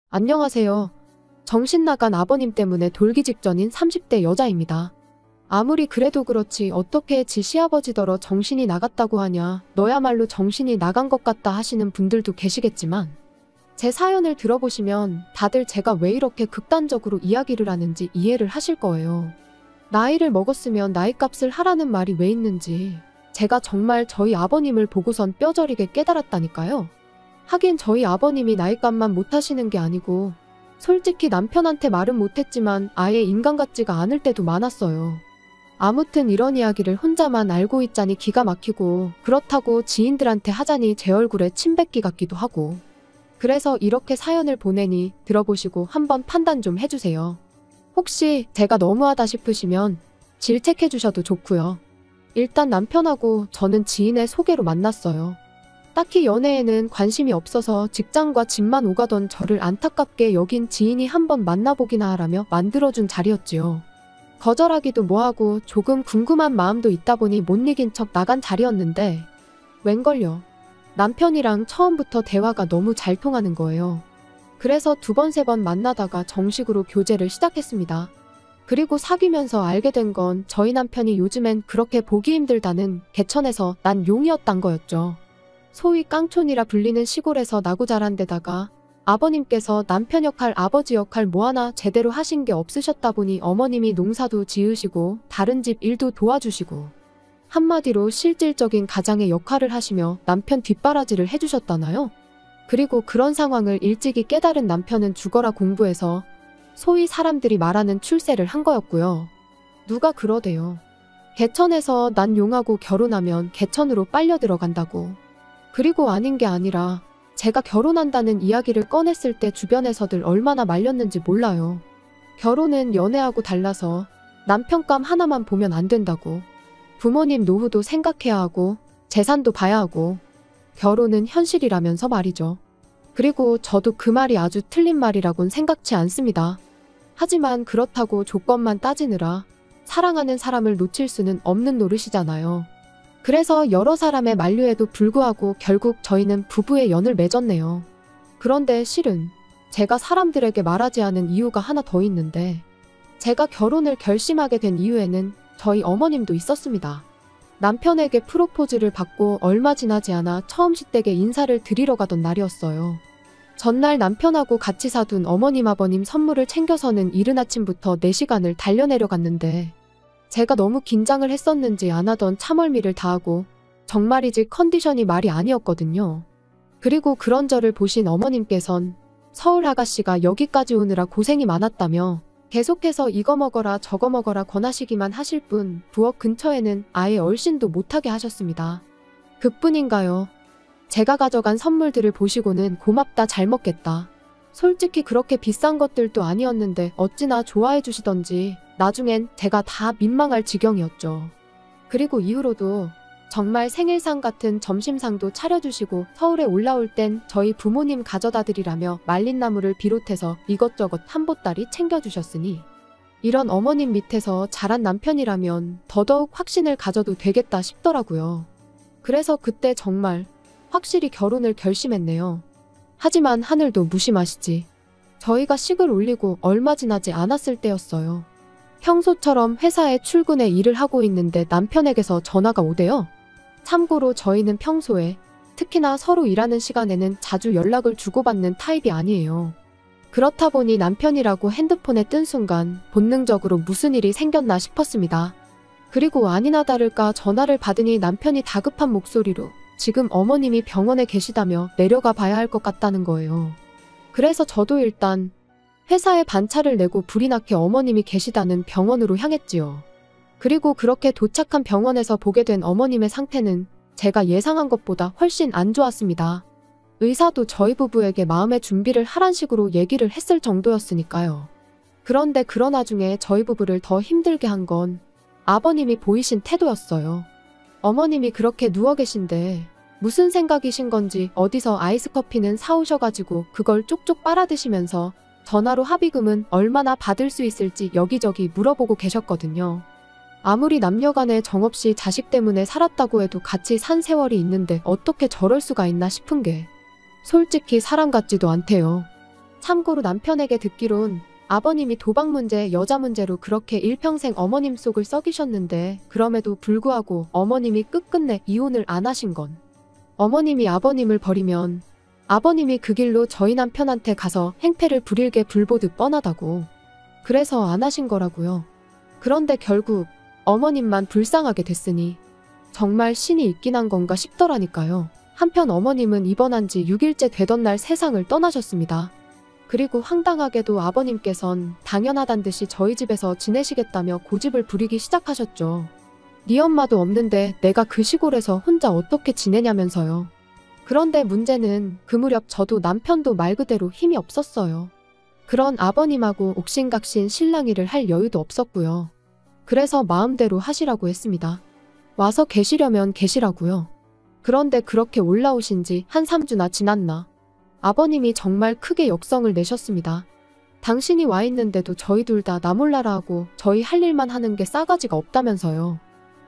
안녕하세요. 정신 나간 아버님 때문에 돌기 직전인 30대 여자입니다. 아무리 그래도 그렇지 어떻게 지 시아버지더러 정신이 나갔다고 하냐, 너야말로 정신이 나간 것 같다 하시는 분들도 계시겠지만 제 사연을 들어보시면 다들 제가 왜 이렇게 극단적으로 이야기를 하는지 이해를 하실 거예요. 나이를 먹었으면 나이값을 하라는 말이 왜 있는지 제가 정말 저희 아버님을 보고선 뼈저리게 깨달았다니까요. 하긴 저희 아버님이 나이값만 못하시는 게 아니고 솔직히 남편한테 말은 못했지만 아예 인간 같지가 않을 때도 많았어요. 아무튼 이런 이야기를 혼자만 알고 있자니 기가 막히고, 그렇다고 지인들한테 하자니 제 얼굴에 침 뱉기 같기도 하고, 그래서 이렇게 사연을 보내니 들어보시고 한번 판단 좀 해주세요. 혹시 제가 너무하다 싶으시면 질책해 주셔도 좋고요. 일단 남편하고 저는 지인의 소개로 만났어요. 딱히 연애에는 관심이 없어서 직장과 집만 오가던 저를 안타깝게 여긴 지인이 한번 만나보기나 하라며 만들어준 자리였지요. 거절하기도 뭐하고 조금 궁금한 마음도 있다 보니 못 이긴 척 나간 자리였는데 웬걸요. 남편이랑 처음부터 대화가 너무 잘 통하는 거예요. 그래서 2번, 3번 만나다가 정식으로 교제를 시작했습니다. 그리고 사귀면서 알게 된 건 저희 남편이 요즘엔 그렇게 보기 힘들다는 개천에서 난 용이었단 거였죠. 소위 깡촌이라 불리는 시골에서 나고 자란 데다가 아버님께서 남편 역할, 아버지 역할 뭐 하나 제대로 하신 게 없으셨다 보니 어머님이 농사도 지으시고 다른 집 일도 도와주시고 한마디로 실질적인 가장의 역할을 하시며 남편 뒷바라지를 해주셨다나요? 그리고 그런 상황을 일찍이 깨달은 남편은 죽어라 공부해서 소위 사람들이 말하는 출세를 한 거였고요. 누가 그러대요. 개천에서 난 용하고 결혼하면 개천으로 빨려 들어간다고. 그리고 아닌 게 아니라 제가 결혼한다는 이야기를 꺼냈을 때 주변에서들 얼마나 말렸는지 몰라요. 결혼은 연애하고 달라서 남편감 하나만 보면 안 된다고. 부모님 노후도 생각해야 하고 재산도 봐야 하고 결혼은 현실이라면서 말이죠. 그리고 저도 그 말이 아주 틀린 말이라곤 생각지 않습니다. 하지만 그렇다고 조건만 따지느라 사랑하는 사람을 놓칠 수는 없는 노릇이잖아요. 그래서 여러 사람의 만류에도 불구하고 결국 저희는 부부의 연을 맺었네요. 그런데 실은 제가 사람들에게 말하지 않은 이유가 하나 더 있는데, 제가 결혼을 결심하게 된 이유에는 저희 어머님도 있었습니다. 남편에게 프로포즈를 받고 얼마 지나지 않아 처음 시댁에 인사를 드리러 가던 날이었어요. 전날 남편하고 같이 사둔 어머님 아버님 선물을 챙겨서는 이른 아침부터 4시간을 달려내려 갔는데 제가 너무 긴장을 했었는지 안 하던 참을미를 다하고 정말이지 컨디션이 말이 아니었거든요. 그리고 그런 저를 보신 어머님께선 서울 아가씨가 여기까지 오느라 고생이 많았다며 계속해서 이거 먹어라 저거 먹어라 권하시기만 하실 뿐 부엌 근처에는 아예 얼씬도 못하게 하셨습니다. 그뿐인가요? 제가 가져간 선물들을 보시고는 고맙다 잘 먹겠다. 솔직히 그렇게 비싼 것들도 아니었는데 어찌나 좋아해 주시던지 나중엔 제가 다 민망할 지경이었죠. 그리고 이후로도 정말 생일상 같은 점심상도 차려주시고 서울에 올라올 땐 저희 부모님 가져다 드리라며 말린 나물을 비롯해서 이것저것 한 보따리 챙겨주셨으니 이런 어머님 밑에서 자란 남편이라면 더더욱 확신을 가져도 되겠다 싶더라고요. 그래서 그때 정말 확실히 결혼을 결심했네요. 하지만 하늘도 무심하시지. 저희가 식을 올리고 얼마 지나지 않았을 때였어요. 평소처럼 회사에 출근해 일을 하고 있는데 남편에게서 전화가 오대요. 참고로 저희는 평소에 특히나 서로 일하는 시간에는 자주 연락을 주고받는 타입이 아니에요. 그렇다 보니 남편이라고 핸드폰에 뜬 순간 본능적으로 무슨 일이 생겼나 싶었습니다. 그리고 아니나 다를까 전화를 받으니 남편이 다급한 목소리로 지금 어머님이 병원에 계시다며 내려가 봐야 할 것 같다는 거예요. 그래서 저도 일단 회사에 반차를 내고 불이 나게 어머님이 계시다는 병원으로 향했지요. 그리고 그렇게 도착한 병원에서 보게 된 어머님의 상태는 제가 예상한 것보다 훨씬 안 좋았습니다. 의사도 저희 부부에게 마음의 준비를 하란 식으로 얘기를 했을 정도였으니까요. 그런데 그런 와중에 저희 부부를 더 힘들게 한 건 아버님이 보이신 태도였어요. 어머님이 그렇게 누워 계신데 무슨 생각이신 건지 어디서 아이스 커피는 사오셔가지고 그걸 쪽쪽 빨아드시면서 전화로 합의금은 얼마나 받을 수 있을지 여기저기 물어보고 계셨거든요. 아무리 남녀간에 정없이 자식 때문에 살았다고 해도 같이 산 세월이 있는데 어떻게 저럴 수가 있나 싶은 게 솔직히 사람 같지도 않대요. 참고로 남편에게 듣기론 아버님이 도박 문제, 여자 문제로 그렇게 일평생 어머님 속을 썩이셨는데 그럼에도 불구하고 어머님이 끝끝내 이혼을 안 하신 건 어머님이 아버님을 버리면 아버님이 그 길로 저희 남편한테 가서 행패를 부릴 게 불보듯 뻔하다고. 그래서 안 하신 거라고요. 그런데 결국 어머님만 불쌍하게 됐으니 정말 신이 있긴 한 건가 싶더라니까요. 한편 어머님은 입원한 지 6일째 되던 날 세상을 떠나셨습니다. 그리고 황당하게도 아버님께선 당연하단 듯이 저희 집에서 지내시겠다며 고집을 부리기 시작하셨죠. 네 엄마도 없는데 내가 그 시골에서 혼자 어떻게 지내냐면서요. 그런데 문제는 그 무렵 저도 남편도 말 그대로 힘이 없었어요. 그런 아버님하고 옥신각신 실랑이를 할 여유도 없었고요. 그래서 마음대로 하시라고 했습니다. 와서 계시려면 계시라고요. 그런데 그렇게 올라오신 지 한 3주나 지났나 아버님이 정말 크게 역성을 내셨습니다. 당신이 와 있는데도 저희 둘 다 나 몰라라 하고 저희 할 일만 하는 게 싸가지가 없다면서요.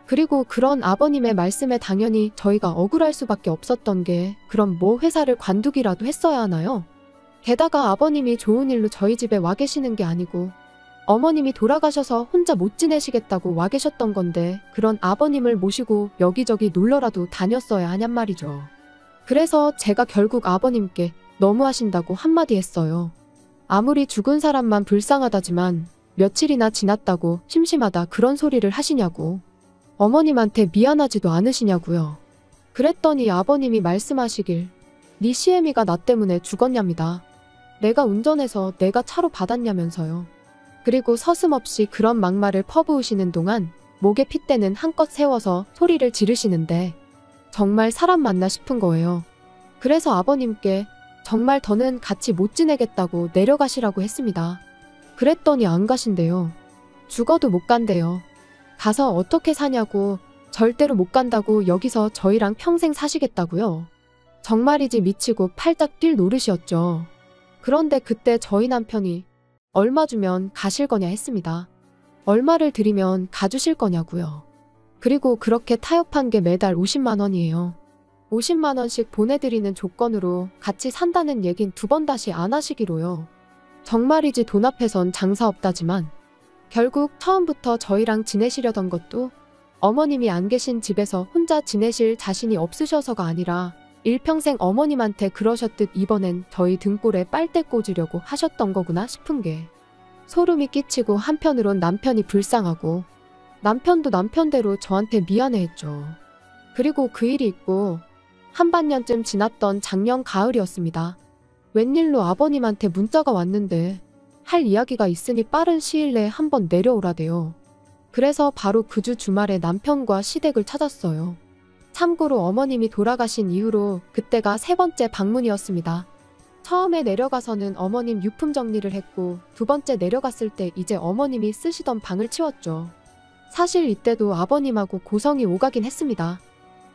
그리고 그런 아버님의 말씀에 당연히 저희가 억울할 수밖에 없었던 게 그럼 뭐 회사를 관두기라도 했어야 하나요? 게다가 아버님이 좋은 일로 저희 집에 와 계시는 게 아니고 어머님이 돌아가셔서 혼자 못 지내시겠다고 와 계셨던 건데 그런 아버님을 모시고 여기저기 놀러라도 다녔어야 하냔 말이죠. 그래서 제가 결국 아버님께 너무하신다고 한마디 했어요. 아무리 죽은 사람만 불쌍하다지만 며칠이나 지났다고 심심하다 그런 소리를 하시냐고. 어머님한테 미안하지도 않으시냐고요. 그랬더니 아버님이 말씀하시길 네 시애미가 나 때문에 죽었냐입니다. 내가 운전해서 내가 차로 받았냐면서요. 그리고 서슴없이 그런 막말을 퍼부으시는 동안 목에 핏대는 한껏 세워서 소리를 지르시는데 정말 사람 맞나 싶은 거예요. 그래서 아버님께 정말 더는 같이 못 지내겠다고 내려가시라고 했습니다. 그랬더니 안 가신대요. 죽어도 못 간대요. 가서 어떻게 사냐고 절대로 못 간다고 여기서 저희랑 평생 사시겠다고요. 정말이지 미치고 팔짝 뛸 노릇이었죠. 그런데 그때 저희 남편이 얼마 주면 가실 거냐 했습니다. 얼마를 드리면 가주실 거냐고요. 그리고 그렇게 타협한 게 매달 50만 원이에요. 50만 원씩 보내드리는 조건으로 같이 산다는 얘긴 2번 다시 안 하시기로요. 정말이지 돈 앞에선 장사 없다지만 결국 처음부터 저희랑 지내시려던 것도 어머님이 안 계신 집에서 혼자 지내실 자신이 없으셔서가 아니라 일평생 어머님한테 그러셨듯 이번엔 저희 등골에 빨대 꽂으려고 하셨던 거구나 싶은 게 소름이 끼치고 한편으론 남편이 불쌍하고 남편도 남편대로 저한테 미안해했죠. 그리고 그 일이 있고 한반년쯤 지났던 작년 가을이었습니다. 웬일로 아버님한테 문자가 왔는데 할 이야기가 있으니 빠른 시일 내에 한번 내려오라대요. 그래서 바로 그 주 주말에 남편과 시댁을 찾았어요. 참고로 어머님이 돌아가신 이후로 그때가 3번째 방문이었습니다. 처음에 내려가서는 어머님 유품 정리를 했고 2번째 내려갔을 때 이제 어머님이 쓰시던 방을 치웠죠. 사실 이때도 아버님하고 고성이 오가긴 했습니다.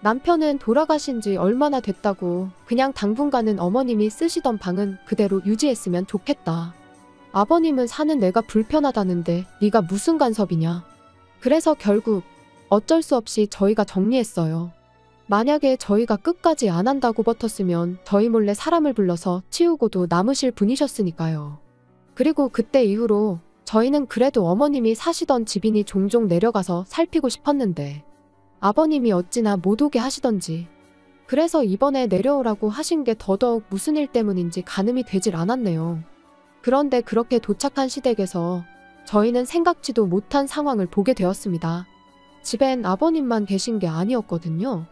남편은 돌아가신 지 얼마나 됐다고 그냥 당분간은 어머님이 쓰시던 방은 그대로 유지했으면 좋겠다. 아버님은 사는 내가 불편하다는데 네가 무슨 간섭이냐. 그래서 결국 어쩔 수 없이 저희가 정리했어요. 만약에 저희가 끝까지 안 한다고 버텼으면 저희 몰래 사람을 불러서 치우고도 남으실 분이셨으니까요. 그리고 그때 이후로 저희는 그래도 어머님이 사시던 집이니 종종 내려가서 살피고 싶었는데 아버님이 어찌나 못 오게 하시던지 그래서 이번에 내려오라고 하신 게 더더욱 무슨 일 때문인지 가늠이 되질 않았네요. 그런데 그렇게 도착한 시댁에서 저희는 생각지도 못한 상황을 보게 되었습니다. 집엔 아버님만 계신 게 아니었거든요.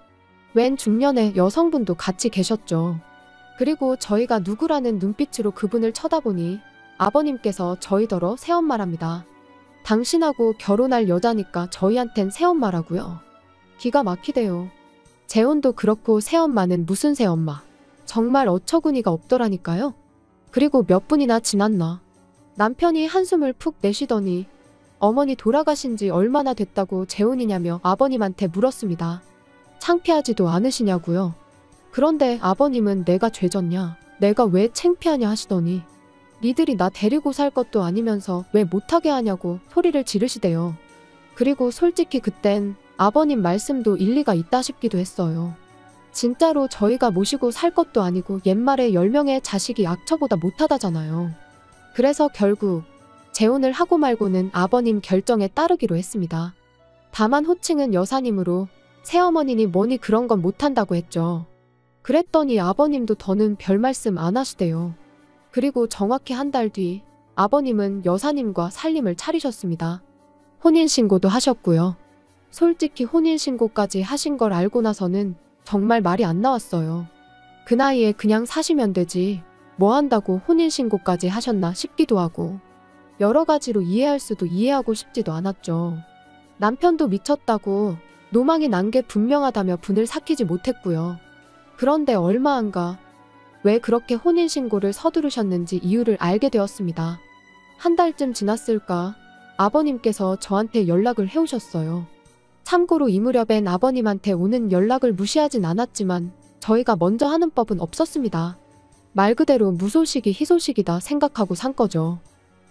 웬 중년의 여성분도 같이 계셨죠. 그리고 저희가 누구라는 눈빛으로 그분을 쳐다보니 아버님께서 저희더러 새엄마랍니다. 당신하고 결혼할 여자니까 저희한텐 새엄마라고요. 기가 막히대요. 재혼도 그렇고 새엄마는 무슨 새엄마. 정말 어처구니가 없더라니까요. 그리고 몇 분이나 지났나 남편이 한숨을 푹 내쉬더니 어머니 돌아가신 지 얼마나 됐다고 재혼이냐며 아버님한테 물었습니다. 창피하지도 않으시냐고요. 그런데 아버님은 내가 죄졌냐, 내가 왜 창피하냐 하시더니 니들이 나 데리고 살 것도 아니면서 왜 못하게 하냐고 소리를 지르시대요. 그리고 솔직히 그땐 아버님 말씀도 일리가 있다 싶기도 했어요. 진짜로 저희가 모시고 살 것도 아니고 옛말에 10명의 자식이 악처보다 못하다잖아요. 그래서 결국 재혼을 하고 말고는 아버님 결정에 따르기로 했습니다. 다만 호칭은 여사님으로 새어머니니 뭐니 그런 건 못한다고 했죠. 그랬더니 아버님도 더는 별 말씀 안 하시대요. 그리고 정확히 한 달 뒤 아버님은 여사님과 살림을 차리셨습니다. 혼인신고도 하셨고요. 솔직히 혼인신고까지 하신 걸 알고 나서는 정말 말이 안 나왔어요. 그 나이에 그냥 사시면 되지 뭐 한다고 혼인신고까지 하셨나 싶기도 하고 여러 가지로 이해할 수도 이해하고 싶지도 않았죠. 남편도 미쳤다고 노망이 난 게 분명하다며 분을 삭히지 못했고요. 그런데 얼마 안 가 왜 그렇게 혼인신고를 서두르셨는지 이유를 알게 되었습니다. 한 달쯤 지났을까 아버님께서 저한테 연락을 해오셨어요. 참고로 이 무렵엔 아버님한테 오는 연락을 무시하진 않았지만 저희가 먼저 하는 법은 없었습니다. 말 그대로 무소식이 희소식이다 생각하고 산 거죠.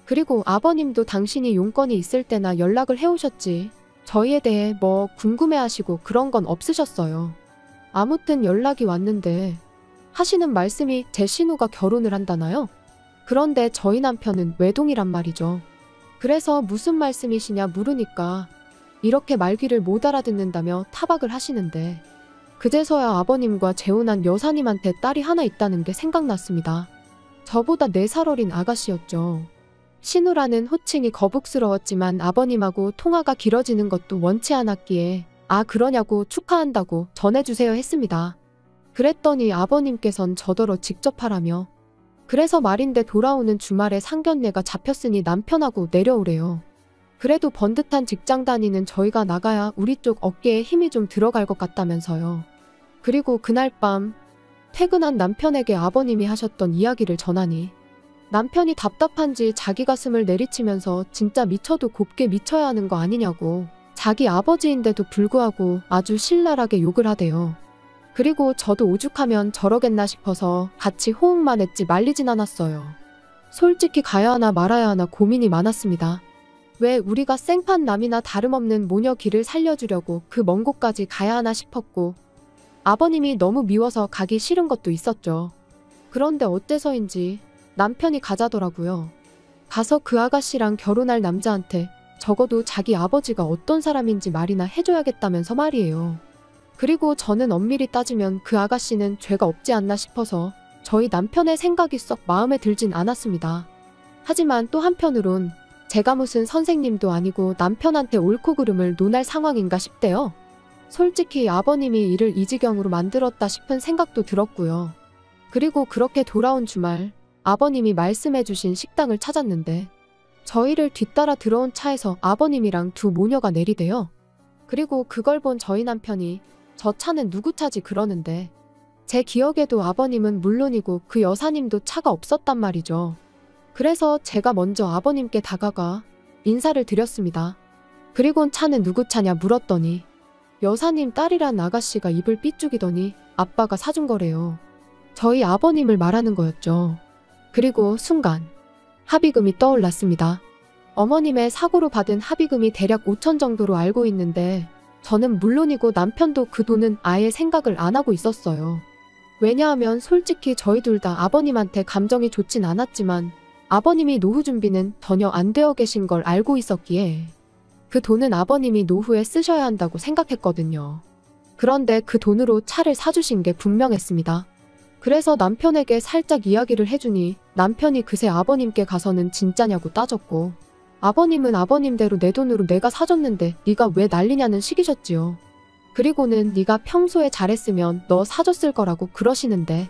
그리고 아버님도 당신이 용건이 있을 때나 연락을 해오셨지 저희에 대해 뭐 궁금해하시고 그런 건 없으셨어요. 아무튼 연락이 왔는데 하시는 말씀이 제 신우가 결혼을 한다나요? 그런데 저희 남편은 외동이란 말이죠. 그래서 무슨 말씀이시냐 물으니까 이렇게 말귀를 못 알아듣는다며 타박을 하시는데 그제서야 아버님과 재혼한 여사님한테 딸이 하나 있다는 게 생각났습니다. 저보다 4살 어린 아가씨였죠. 신우라는 호칭이 거북스러웠지만 아버님하고 통화가 길어지는 것도 원치 않았기에 아 그러냐고 축하한다고 전해주세요 했습니다. 그랬더니 아버님께선 저더러 직접 하라며 그래서 말인데 돌아오는 주말에 상견례가 잡혔으니 남편하고 내려오래요. 그래도 번듯한 직장 다니는 저희가 나가야 우리 쪽 어깨에 힘이 좀 들어갈 것 같다면서요. 그리고 그날 밤 퇴근한 남편에게 아버님이 하셨던 이야기를 전하니 남편이 답답한지 자기 가슴을 내리치면서 진짜 미쳐도 곱게 미쳐야 하는 거 아니냐고 자기 아버지인데도 불구하고 아주 신랄하게 욕을 하대요. 그리고 저도 오죽하면 저러겠나 싶어서 같이 호응만 했지 말리진 않았어요. 솔직히 가야 하나 말아야 하나 고민이 많았습니다. 왜 우리가 생판 남이나 다름없는 모녀 길을 살려주려고 그 먼 곳까지 가야 하나 싶었고 아버님이 너무 미워서 가기 싫은 것도 있었죠. 그런데 어째서인지 남편이 가자더라고요. 가서 그 아가씨랑 결혼할 남자한테 적어도 자기 아버지가 어떤 사람인지 말이나 해줘야겠다면서 말이에요. 그리고 저는 엄밀히 따지면 그 아가씨는 죄가 없지 않나 싶어서 저희 남편의 생각이 썩 마음에 들진 않았습니다. 하지만 또 한편으론 제가 무슨 선생님도 아니고 남편한테 옳고 그름을 논할 상황인가 싶대요. 솔직히 아버님이 이를 이 지경으로 만들었다 싶은 생각도 들었고요. 그리고 그렇게 돌아온 주말 아버님이 말씀해주신 식당을 찾았는데 저희를 뒤따라 들어온 차에서 아버님이랑 두 모녀가 내리대요. 그리고 그걸 본 저희 남편이 저 차는 누구 차지 그러는데 제 기억에도 아버님은 물론이고 그 여사님도 차가 없었단 말이죠. 그래서 제가 먼저 아버님께 다가가 인사를 드렸습니다. 그리곤 차는 누구 차냐 물었더니 여사님 딸이란 아가씨가 입을 삐죽이더니 아빠가 사준 거래요. 저희 아버님을 말하는 거였죠. 그리고 순간 합의금이 떠올랐습니다. 어머님의 사고로 받은 합의금이 대략 5천 정도로 알고 있는데 저는 물론이고 남편도 그 돈은 아예 생각을 안 하고 있었어요. 왜냐하면 솔직히 저희 둘 다 아버님한테 감정이 좋진 않았지만 아버님이 노후 준비는 전혀 안 되어 계신 걸 알고 있었기에 그 돈은 아버님이 노후에 쓰셔야 한다고 생각했거든요. 그런데 그 돈으로 차를 사주신 게 분명했습니다. 그래서 남편에게 살짝 이야기를 해주니 남편이 그새 아버님께 가서는 진짜냐고 따졌고 아버님은 아버님대로 내 돈으로 내가 사줬는데 네가 왜 난리냐는 식이셨지요. 그리고는 네가 평소에 잘했으면 너 사줬을 거라고 그러시는데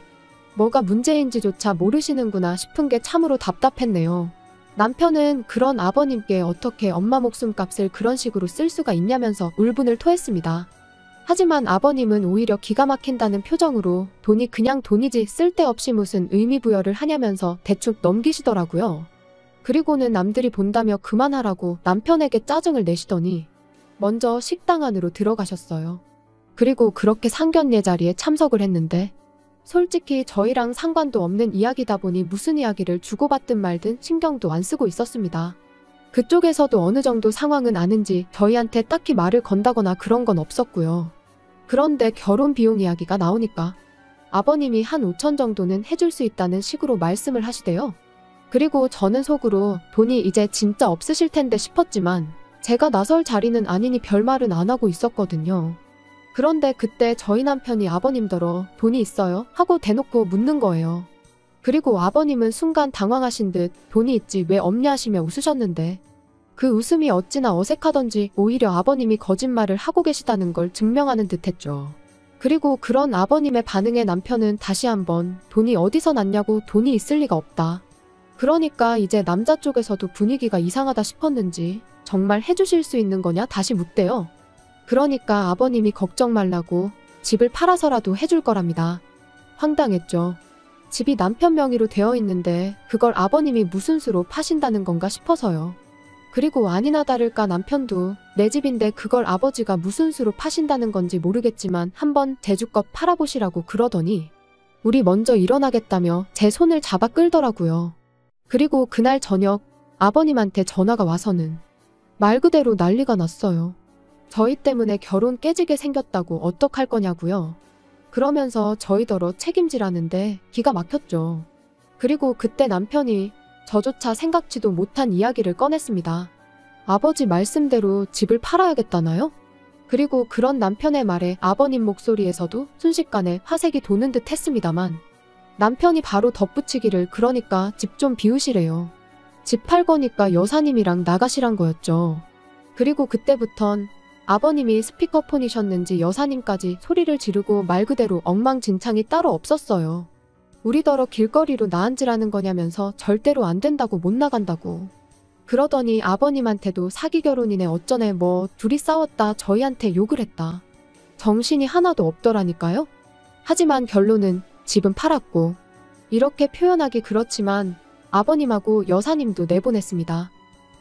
뭐가 문제인지조차 모르시는구나 싶은 게 참으로 답답했네요. 남편은 그런 아버님께 어떻게 엄마 목숨값을 그런 식으로 쓸 수가 있냐면서 울분을 토했습니다. 하지만 아버님은 오히려 기가 막힌다는 표정으로 돈이 그냥 돈이지 쓸데없이 무슨 의미부여를 하냐면서 대충 넘기시더라고요. 그리고는 남들이 본다며 그만하라고 남편에게 짜증을 내시더니 먼저 식당 안으로 들어가셨어요. 그리고 그렇게 상견례 자리에 참석을 했는데 솔직히 저희랑 상관도 없는 이야기다 보니 무슨 이야기를 주고받든 말든 신경도 안 쓰고 있었습니다. 그쪽에서도 어느 정도 상황은 아는지 저희한테 딱히 말을 건다거나 그런 건 없었고요. 그런데 결혼 비용 이야기가 나오니까 아버님이 한 5천 정도는 해줄 수 있다는 식으로 말씀을 하시대요. 그리고 저는 속으로 돈이 이제 진짜 없으실 텐데 싶었지만 제가 나설 자리는 아니니 별말은 안 하고 있었거든요. 그런데 그때 저희 남편이 아버님더러 돈이 있어요? 하고 대놓고 묻는 거예요. 그리고 아버님은 순간 당황하신 듯 돈이 있지 왜 없냐 하시며 웃으셨는데 그 웃음이 어찌나 어색하던지 오히려 아버님이 거짓말을 하고 계시다는 걸 증명하는 듯했죠. 그리고 그런 아버님의 반응에 남편은 다시 한번 돈이 어디서 났냐고 돈이 있을 리가 없다. 그러니까 이제 남자 쪽에서도 분위기가 이상하다 싶었는지 정말 해주실 수 있는 거냐 다시 묻대요. 그러니까 아버님이 걱정 말라고 집을 팔아서라도 해줄 거랍니다. 황당했죠. 집이 남편 명의로 되어 있는데 그걸 아버님이 무슨 수로 파신다는 건가 싶어서요. 그리고 아니나 다를까 남편도 내 집인데 그걸 아버지가 무슨 수로 파신다는 건지 모르겠지만 한번 제주껏 팔아보시라고 그러더니 우리 먼저 일어나겠다며 제 손을 잡아 끌더라고요. 그리고 그날 저녁 아버님한테 전화가 와서는 말 그대로 난리가 났어요. 저희 때문에 결혼 깨지게 생겼다고 어떡할 거냐고요. 그러면서 저희더러 책임지라는데 기가 막혔죠. 그리고 그때 남편이 저조차 생각지도 못한 이야기를 꺼냈습니다. 아버지 말씀대로 집을 팔아야겠다나요? 그리고 그런 남편의 말에 아버님 목소리에서도 순식간에 화색이 도는 듯 했습니다만 남편이 바로 덧붙이기를 그러니까 집 좀 비우시래요. 집 팔 거니까 여사님이랑 나가시란 거였죠. 그리고 그때부턴 아버님이 스피커폰이셨는지 여사님까지 소리를 지르고 말 그대로 엉망진창이 따로 없었어요. 우리더러 길거리로 나앉으라는 거냐면서 절대로 안 된다고 못 나간다고. 그러더니 아버님한테도 사기 결혼이네 어쩌네 뭐 둘이 싸웠다 저희한테 욕을 했다. 정신이 하나도 없더라니까요. 하지만 결론은 집은 팔았고 이렇게 표현하기 그렇지만 아버님하고 여사님도 내보냈습니다.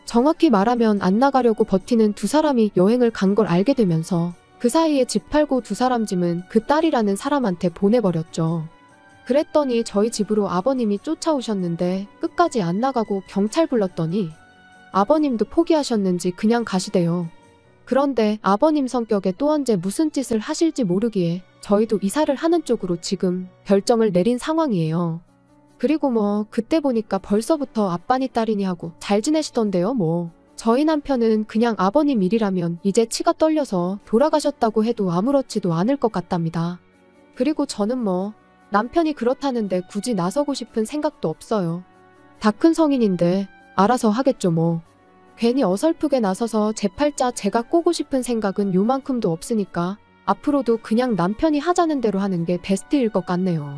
정확히 말하면 안 나가려고 버티는 두 사람이 여행을 간 걸 알게 되면서 그 사이에 집 팔고 두 사람 짐은 그 딸이라는 사람한테 보내버렸죠. 그랬더니 저희 집으로 아버님이 쫓아오셨는데 끝까지 안 나가고 경찰 불렀더니 아버님도 포기하셨는지 그냥 가시대요. 그런데 아버님 성격에 또 언제 무슨 짓을 하실지 모르기에 저희도 이사를 하는 쪽으로 지금 결정을 내린 상황이에요. 그리고 뭐 그때 보니까 벌써부터 아빠니 딸이니 하고 잘 지내시던데요 뭐. 저희 남편은 그냥 아버님 일이라면 이제 치가 떨려서 돌아가셨다고 해도 아무렇지도 않을 것 같답니다. 그리고 저는 뭐 남편이 그렇다는데 굳이 나서고 싶은 생각도 없어요. 다 큰 성인인데 알아서 하겠죠 뭐. 괜히 어설프게 나서서 제 팔자 제가 꼬고 싶은 생각은 요만큼도 없으니까 앞으로도 그냥 남편이 하자는 대로 하는 게 베스트일 것 같네요.